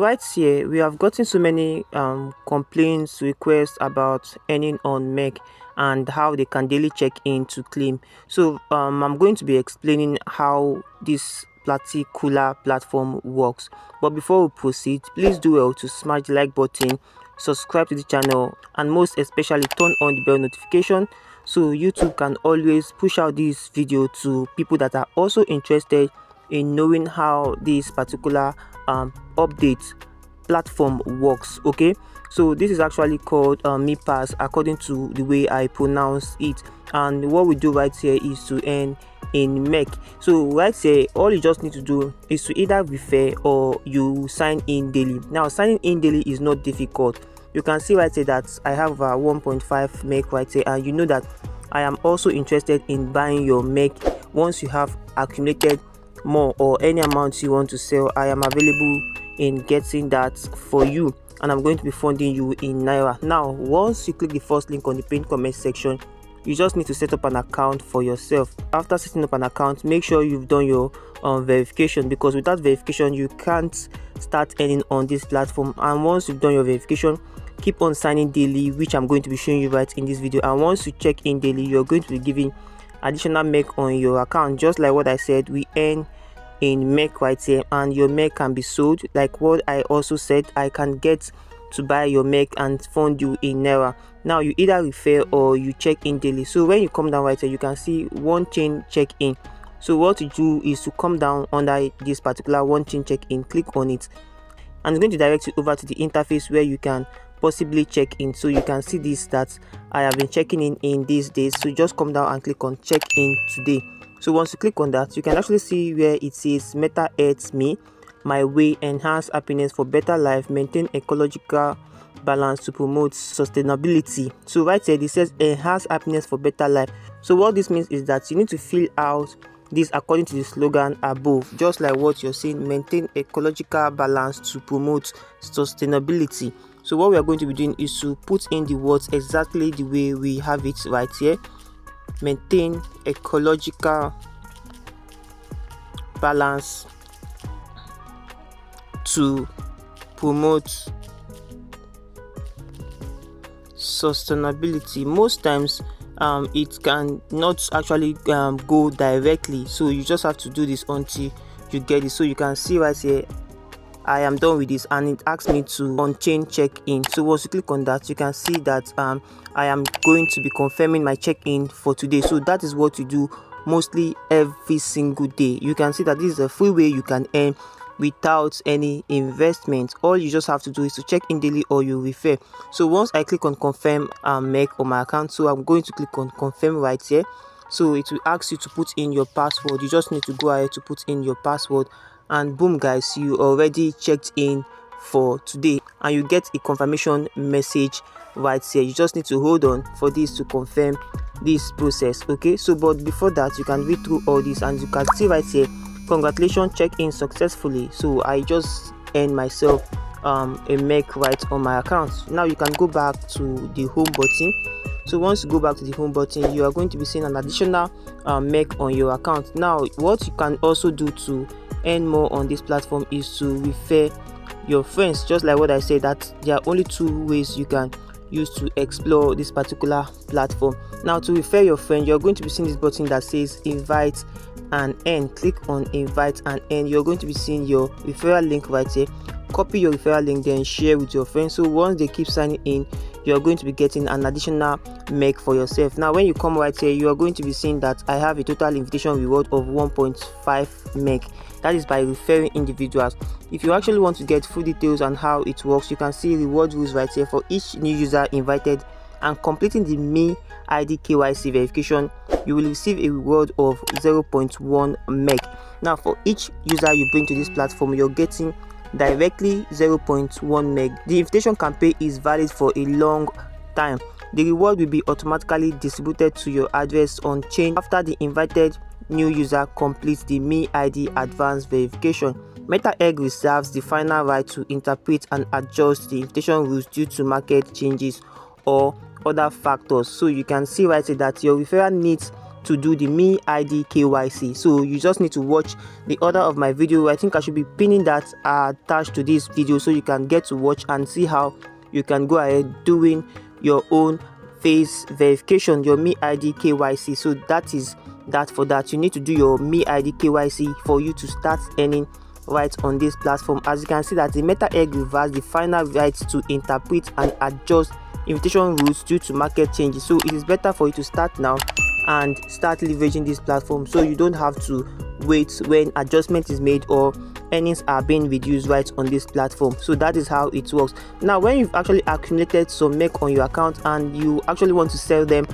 Right here, we have gotten so many complaints, requests about earning on Meg and how they can daily check in to claim. So I'm going to be explaining how this particular platform works. But before we proceed, please do well to smash the like button, subscribe to the channel, and most especially turn on the bell notification so YouTube can always push out this video to people that are also interested in knowing how this particular update platform works. Okay, so this is actually called MiPass according to the way I pronounce it, and what we do right here is to earn in MEC. So right here, all you just need to do is to either refer or you sign in daily. Now signing in daily is not difficult. You can see right here that I have 1.5 MEC right here, and you know that I am also interested in buying your MEC. Once you have accumulated more or any amount you want to sell, I am available in getting that for you, and I'm going to be funding you in Naira. Now once you click the first link on the pinned comment section, you just need to set up an account for yourself. After setting up an account, make sure you've done your verification, because without verification you can't start earning on this platform. And once you've done your verification, keep on signing daily, which I'm going to be showing you right in this video. And once you check in daily, you're going to be giving additional MEC on your account. Just like what I said, we earn in MEC right here, and your MEC can be sold. Like what I also said, I can get to buy your MEC and fund you in Naira. Now you either refer or you check in daily. So when you come down right here, you can see one chain check in. So what you do is to come down under this particular one chain check in, click on it, and it's going to direct you over to the interface where you can possibly check in. So you can see this, that I have been checking in these days. So just come down and click on check in today. So once you click on that, you can actually see where it says Meta Earth Me My Way, enhance happiness for better life, maintain ecological balance to promote sustainability. So right here it says enhance happiness for better life. So what this means is that you need to fill out this according to the slogan above, just like what you're saying, maintain ecological balance to promote sustainability. So what we are going to be doing is to put in the words exactly the way we have it right here. Maintain ecological balance to promote sustainability. Most times it can not actually go directly, so you just have to do this until you get it. So you can see right here I am done with this, and it asks me to on-chain check-in. So once you click on that, you can see that I am going to be confirming my check-in for today. So that is what you do mostly every single day. You can see that this is a free way you can earn without any investment. All you just have to do is to check in daily or you refer. So once I click on confirm MEC on my account, so I'm going to click on confirm right here. So it will ask you to put in your password. You just need to go ahead to put in your password, and boom guys, you already checked in for today, and you get a confirmation message right here. You just need to hold on for this to confirm this process. Okay, so but before that, you can read through all this, and you can see right here, congratulations, check in successfully. So I just earned myself a MEC right on my account. Now you can go back to the home button. So once you go back to the home button, you are going to be seeing an additional MEC on your account. Now what you can also do to earn more on this platform is to refer your friends. Just like what I said, that there are only two ways you can use to explore this particular platform. Now to refer your friend, you're going to be seeing this button that says invite and earn. Click on invite and earn. You're going to be seeing your referral link right here. Copy your referral link, then share with your friends. So once they keep signing in, you're going to be getting an additional MEC for yourself. Now when you come right here, you are going to be seeing that I have a total invitation reward of 1.5 MEC. That is by referring individuals. If you actually want to get full details on how it works, you can see reward rules right here. For each new user invited and completing the Me ID KYC verification, you will receive a reward of 0.1 MEC. Now for each user you bring to this platform, you're getting directly 0.1 meg. The invitation campaign is valid for a long time. The reward will be automatically distributed to your address on chain after the invited new user completes the Me ID advanced verification. MetaEgg reserves the final right to interpret and adjust the invitation rules due to market changes or other factors. So you can see right here that your referral needs to do the Me ID KYC. So you just need to watch the order of my video. I think I should be pinning that attached to this video so you can get to watch and see how you can go ahead doing your own face verification, your Me ID KYC. So that is that. For that, you need to do your Me ID KYC for you to start earning right on this platform. As you can see that the MetaEgg reverse the final right to interpret and adjust invitation rules due to market changes. So it is better for you to start now and start leveraging this platform, so you don't have to wait when adjustment is made or earnings are being reduced right on this platform. So that is how it works. Now when you've actually accumulated some MEC on your account and you actually want to sell them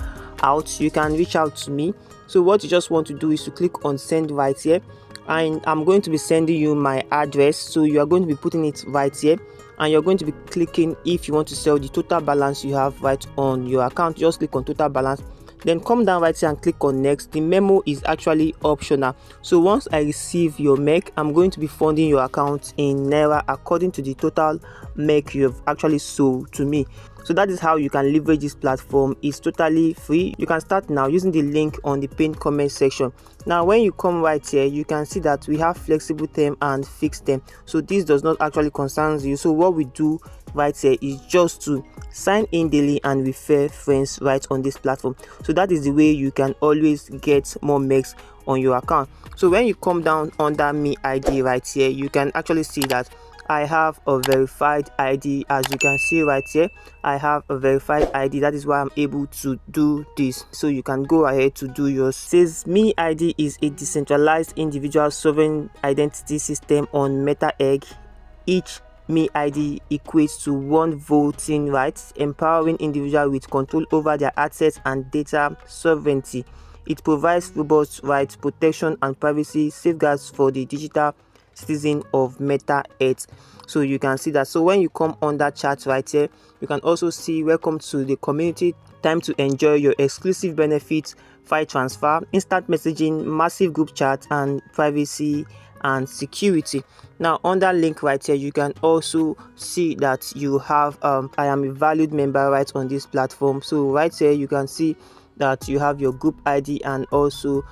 out, you can reach out to me. So what you just want to do is to click on send right here, and I'm going to be sending you my address. So you are going to be putting it right here, and you're going to be clicking if you want to sell the total balance you have right on your account. Just click on total balance, then come down right here and click on next. The memo is actually optional. So once I receive your MEC, I'm going to be funding your account in Naira according to the total MEC you have actually sold to me. So that is how you can leverage this platform. It's totally free. You can start now using the link on the pinned comment section. Now when you come right here, you can see that we have flexible term and fixed term. So this does not actually concern you. So what we do right here is just to sign in daily and refer friends right on this platform. So that is the way you can always get more MECs on your account. So when you come down under Me ID right here, you can actually see that I have a verified ID. As you can see right here, I have a verified ID. That is why I'm able to do this. So you can go ahead to do yours. It says Me ID is a decentralized individual sovereign identity system on MetaEgg. Each Me ID equates to one voting rights, empowering individuals with control over their assets and data sovereignty. It provides robust rights protection and privacy safeguards for the digital citizen of MetaEarth. So you can see that. So when you come on that chat right here, you can also see welcome to the community, time to enjoy your exclusive benefits, file transfer, instant messaging, massive group chat, and privacy and security. Now on that link right here, you can also see that you have I am a valued member right on this platform. So right here you can see that you have your group ID and also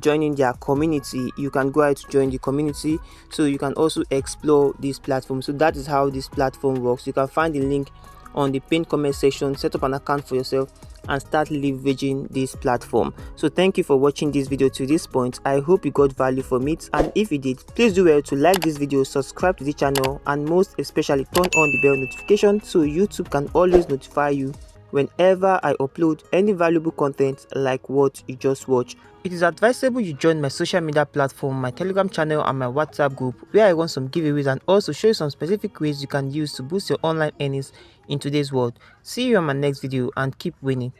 joining their community. You can go ahead to join the community, so you can also explore this platform. So that is how this platform works. You can find the link on the pinned comment section. Set up an account for yourself and start leveraging this platform. So thank you for watching this video to this point. I hope you got value from it, and if you did, please do well to like this video, subscribe to the channel, and most especially turn on the bell notification so YouTube can always notify you whenever I upload any valuable content like what you just watched. It is advisable you join my social media platform, my Telegram channel, and my WhatsApp group, where I run some giveaways and also show you some specific ways you can use to boost your online earnings in today's world. See you on my next video and keep winning.